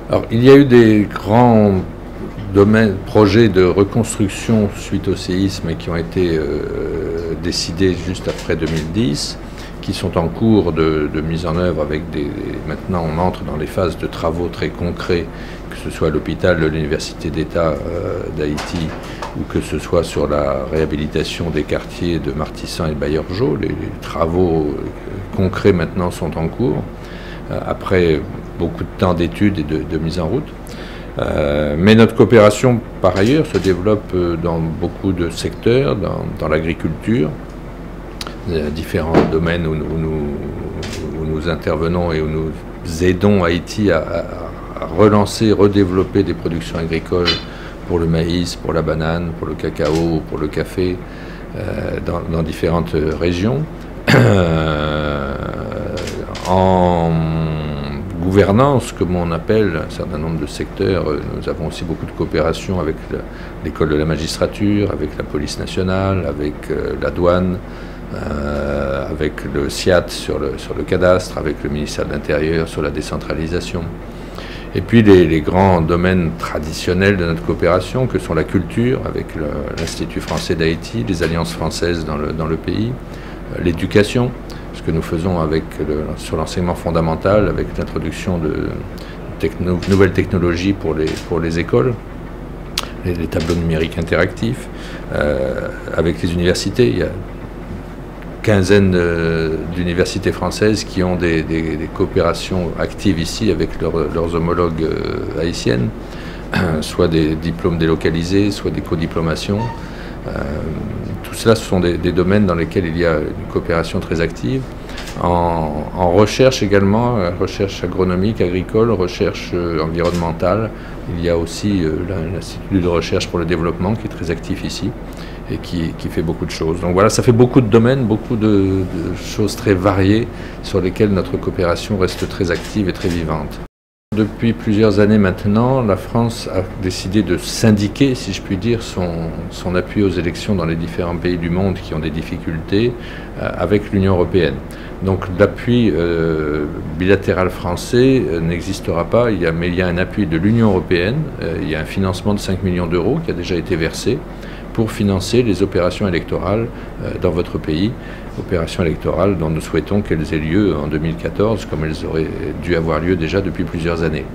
Alors, il y a eu des grands projets de reconstruction suite au séisme qui ont été décidés juste après 2010, qui sont en cours de mise en œuvre avec maintenant on entre dans les phases de travaux très concrets, que ce soit à l'hôpital de l'Université d'État d'Haïti ou que ce soit sur la réhabilitation des quartiers de Martissan et Baillargeau. Les travaux concrets maintenant sont en cours, après beaucoup de temps d'études et de mise en route. Mais notre coopération, par ailleurs, se développe dans beaucoup de secteurs, dans l'agriculture, différents domaines où nous intervenons et où nous aidons Haïti à relancer, redévelopper des productions agricoles pour le maïs, pour la banane, pour le cacao, pour le café, dans différentes régions. En gouvernance, comme on appelle un certain nombre de secteurs, nous avons aussi beaucoup de coopération avec l'école de la magistrature, avec la police nationale, avec la douane, avec le SIAT sur le cadastre, avec le ministère de l'Intérieur sur la décentralisation. Et puis les grands domaines traditionnels de notre coopération, que sont la culture, avec l'Institut français d'Haïti, les alliances françaises dans le pays, l'éducation, ce que nous faisons sur l'enseignement fondamental, avec l'introduction de nouvelles technologies pour les écoles, les tableaux numériques interactifs, avec les universités. Il y a quinzaine d'universités françaises qui ont des coopérations actives ici avec leurs homologues haïtiennes, soit des diplômes délocalisés, soit des codiplomations. Tout cela, ce sont des domaines dans lesquels il y a une coopération très active. En recherche également, recherche agronomique, agricole, recherche environnementale, il y a aussi l'Institut de recherche pour le développement qui est très actif ici et qui fait beaucoup de choses. Donc voilà, ça fait beaucoup de domaines, beaucoup de choses très variées sur lesquelles notre coopération reste très active et très vivante. Depuis plusieurs années maintenant, la France a décidé de syndiquer, si je puis dire, son appui aux élections dans les différents pays du monde qui ont des difficultés avec l'Union européenne. Donc l'appui bilatéral français n'existera pas, mais il y a un appui de l'Union européenne, il y a un financement de 5 millions d'euros qui a déjà été versé pour financer les opérations électorales dans votre pays, opérations électorales dont nous souhaitons qu'elles aient lieu en 2014, comme elles auraient dû avoir lieu déjà depuis plusieurs années.